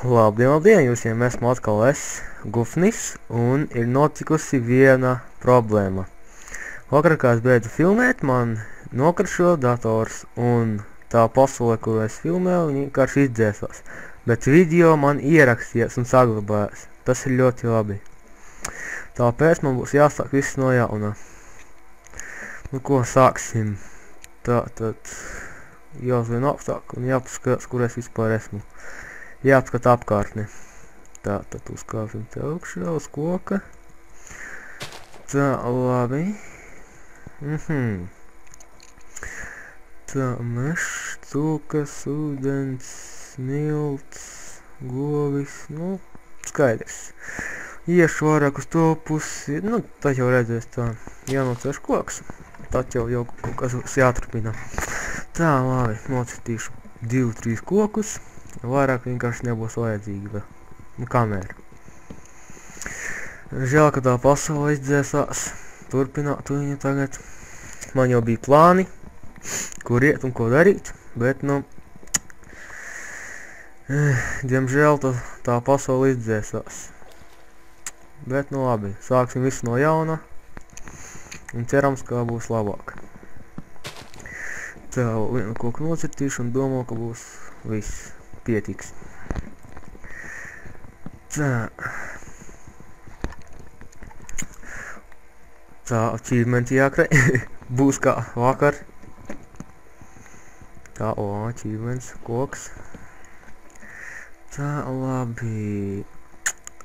Labdien, labdien, jūsiem esmu atkal Gufnis, un ir notikusi viena problēma. Vakar, kā es beidzu filmēt, man nokrašo dators, un tā pasaule, kuru es filmēju, viņa vienkārši izdzēsās. Bet video man ieraksties un saglabājās. Tas ir ļoti labi. Tāpēc man būs jāsāk viss no jauna. Nu ko, sāksim. Tātad jāuzvien apstāk un jāpaskatās, kur es vispār esmu. Jāapskata apkārtne. Tātad uzkāpsim te augšā uz koka. Tā, labi. Tā, mešs, cūkas, ūdens, smilts, govis, nu, skaidrs. Iešu vairāk uz to pusi, nu, tad jau redzēs tā, jānocēš koks. Tad jau kaut kas jāturpina. Tā, labi, nocitīšu 2-3 kokus. Vairāk vienkārši nebūs vajadzīgi vēl. Nu, kamēr. Žēl, ka tā pasaule izdzēsās. Turpinātu viņu tagad. Man jau bija plāni, kur iet un ko darīt, bet, nu, diemžēl tā pasaule izdzēsās. Bet, nu, labi, sāksim visu no jauna un cerams, ka būs labāk. Tā, vienu koku nocirtīšu un domāju, ka būs viss pietiks. Tā, achievementi jākrē. Būs kā vakar. Tā, achievements, koks. Tā, labi.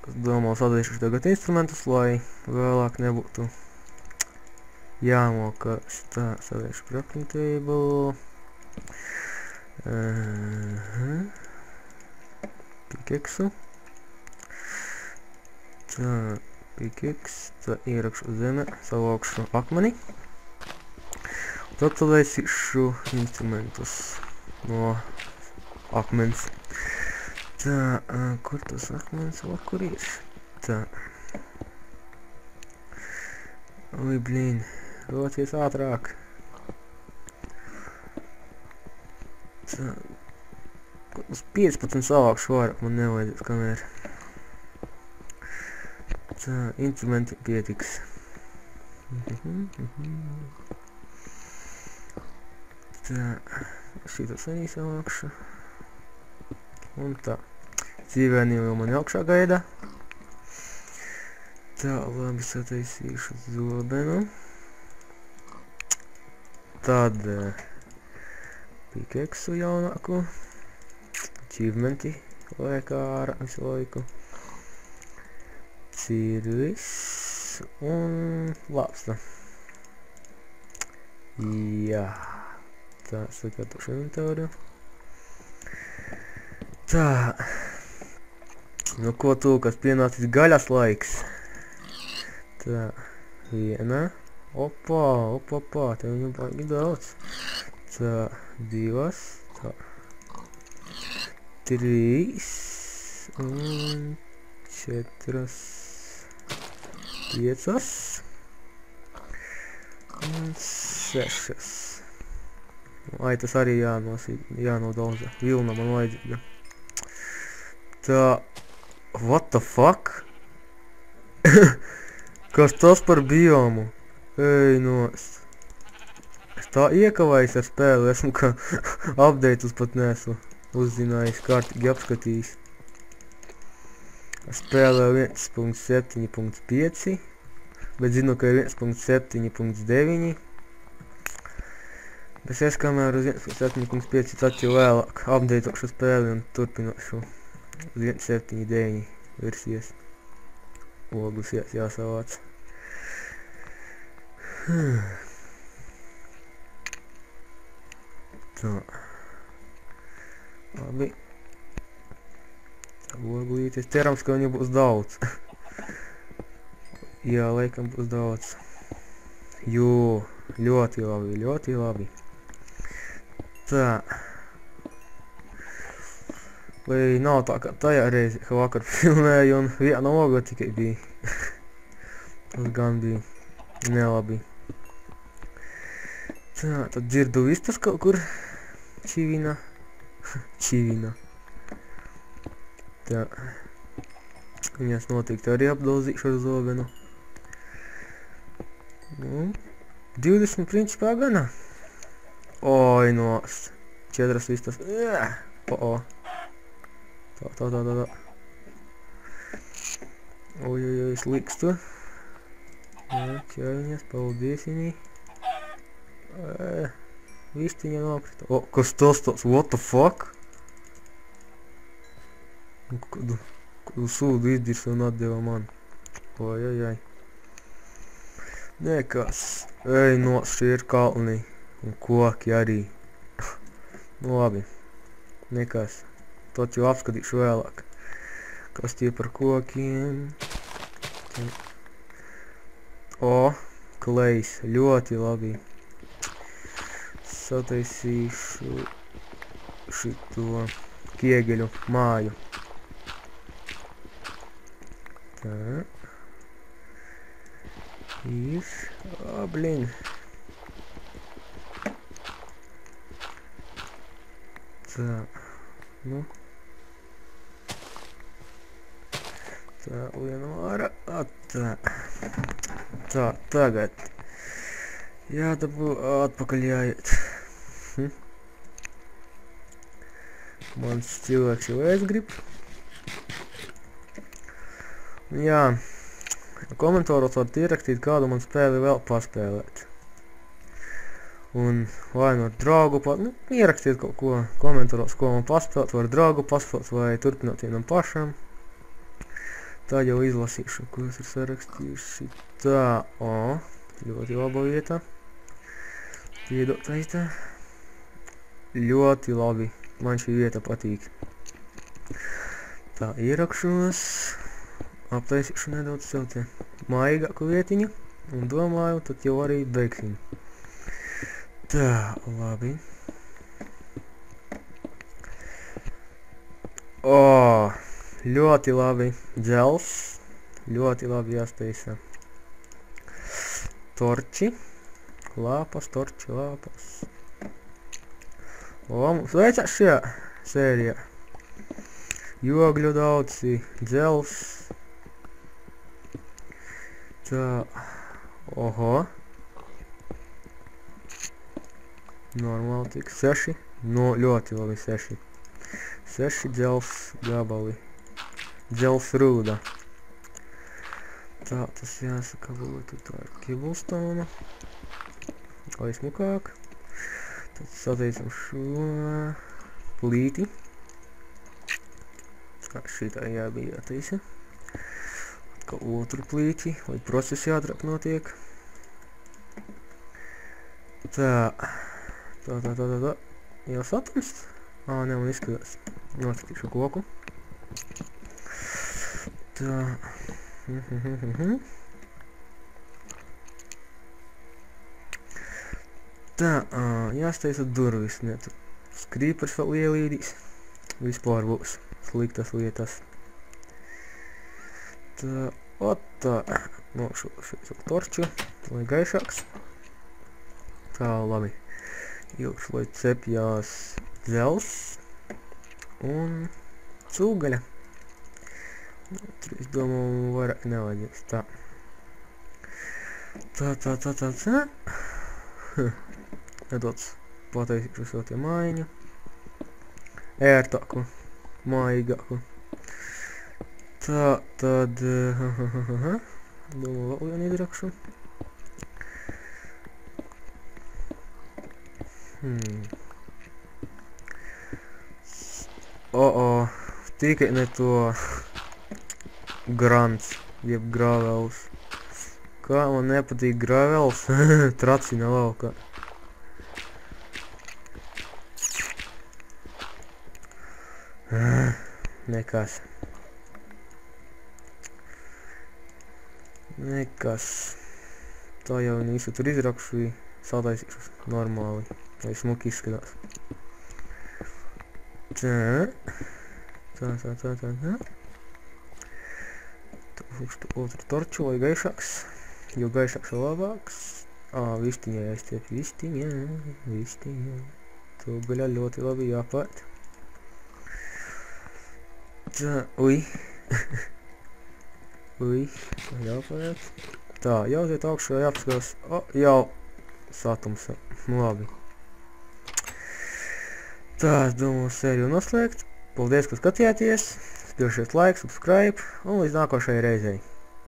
Es domāju, sadalīšu tagad instrumentus, lai vēlāk nebūtu jāmokas. Tā, sadalīšu crafting table. Pikeksu. Tā, pikeks. Tā, ierakšu zeme, savākšu akmeni. Tad sadalīšu instrumentus no akmens. Tā, kur tas akmens, kur ir? Tā. Ui, blīn, roties ātrāk. Tā. Uz 15 savākšu vairāk man nevajadzēs, kamēr. Tā, instrumenti pietiks. Tā, šitas arī savākšu. Un tā. Dzīvēni jau mani augšā gaida. Tā, labi, sataisīšu zobenu. Tad pikeksu jaunāku. Achievementi liekā ārā visu laiku. Cirvis un lāpsta. Jā. Tā, sakārtošu inventāru. Tā. Nu ko tu, kas pienācis gaļas laiks? Tā, viena. Opa, tev viņu baigi daudz. Tā, 2. Tā. 3. Un 4. 5. Un 6. Ai, tas arī jānodauza. Vilna man vajadzīga. Tā. What the fuck? Kas tas par biomu? Ej, nost. Es tā iekavājis ar spēli, esmu ka update'us pat neesmu uzzinājis, kārtīgi apskatījis. Spēlē 1.7.5, bet zinu, ka ir 1.7.9. Bet es kamēr uz 1.7.5 tad jau vēlāk update'ošu spēli un turpināšu. 1.7.9 versijas. Logus jāsavāc. Tā. Labi. Loglītes. Cerams, ka viņu būs daudz. Jā, laikam būs daudz. Jo, ļoti labi, ļoti labi. Tā. Vai nav tā, ka tajā reizi, ka vakar filmēju un viena oga tikai bija. Tas gan bija nelabi. Tā, tad dzirdu vistas kaut kur čivina. Čivina. Tā. Viņas noteikti arī apdauzīšu ar zobenu. Nu, 20 principā gana. Oi, nost. 4 vistas. O. Tā. Oi, es likstu. Jā, ķēviņas, paldies viņai. Vistiņa nokrita. O, kas tas tāds? What the fuck? Kādu sūdu izdirs un atdeva man. Oi. Nekas. Ej, nos, šie ir kalni. Un koki arī. Nu labi. Nekas. Tot jau apskatīšu vēlāk. Kas tie par kokiem? O, klejs. Ļoti labi. Sataisīšu šito kiegeļu māju. Tā. Ir. O, blin. Tā. Nu. Tā, lienu ārā. Tā. Tā, tagad. Jādabū atpakaļ jāiet. Mans cilvēks jau aizgrib. Jā. Komentāros varat ierakstīt, kādu man spēli vēl paspēlēt. Un vai no draugu ierakstiet kaut ko komentāros, ko man paspēlēt, vai draugu paspēlēt, vai turpināt vienam pašam. Tā jau izlasīšu, ko es ir sarakstījuši. Tā, o, ļoti laba vieta. Piedot aiztā. Ļoti labi. Man šī vieta patīk. Tā, ierakšos. Aptaisīšu nedaudz sev te maigāku vietiņu. Un domāju, tad jau arī beigsim. Tā, labi. O, ļoti labi. Džels. Ļoti labi jāstaisa. Torči. Lāpas, torči, lāpas. O, mums veicās šajā sērijā. Jogļu daudzi, dzels. Tā, oho. Normāli tik 6. No, ļoti labi 6. 6 dzels gabali. Dzels rūda. Tā, tas jāsaka būtu tā ar kibulstonu. Lai smukāk. Tad sataisam šo plīti. Šitā jābija jātaisa. Atkal otru plīti, lai procesi ātrāk notiek. Tā. Jau satamst? Ā, ne, man izskatās. Noskatīšu koku. Tā. Tā, jāstaisa durvis, ne, tu skrīpers vēl ielīdīs. Vispār būs sliktas lietas. Tā, tā, nošūšu torču, lai gaišāks. Tā, labi. Ilgšu, lai cepjās dzels un cūgaļa. Tur, es domāju, vairāk nevajadzēs. Tā. Tā. Nedaudz pataisīšu šo te mājiņu. Ērtāku, mājīgāku. Tā, tad... Domāju, vēl vienu izrakšu. Tikai ne to grants, jeb gravels. Kā man nepatīk gravels? Tracina laukā. Nekas. Tā jau visu tur izrakšu, sataisīšu normāli, lai smuki izskatās. Tā. Tūkšu otru torču, lai gaišāks. Jo gaišāks vēl labāks. Vistiņā jāizstiep. Vistiņā. Tūgaļā ļoti labi jāpārt. Tā, ui. Ui, ko jāpaliek? Tā, jāuziet augšā, jāapskatās. O, jau satums. Labi. Tā, es domāju sēriju noslēgt. Paldies, ka skatījāties. Spilšiet like, subscribe un līdz nākošajai reizei.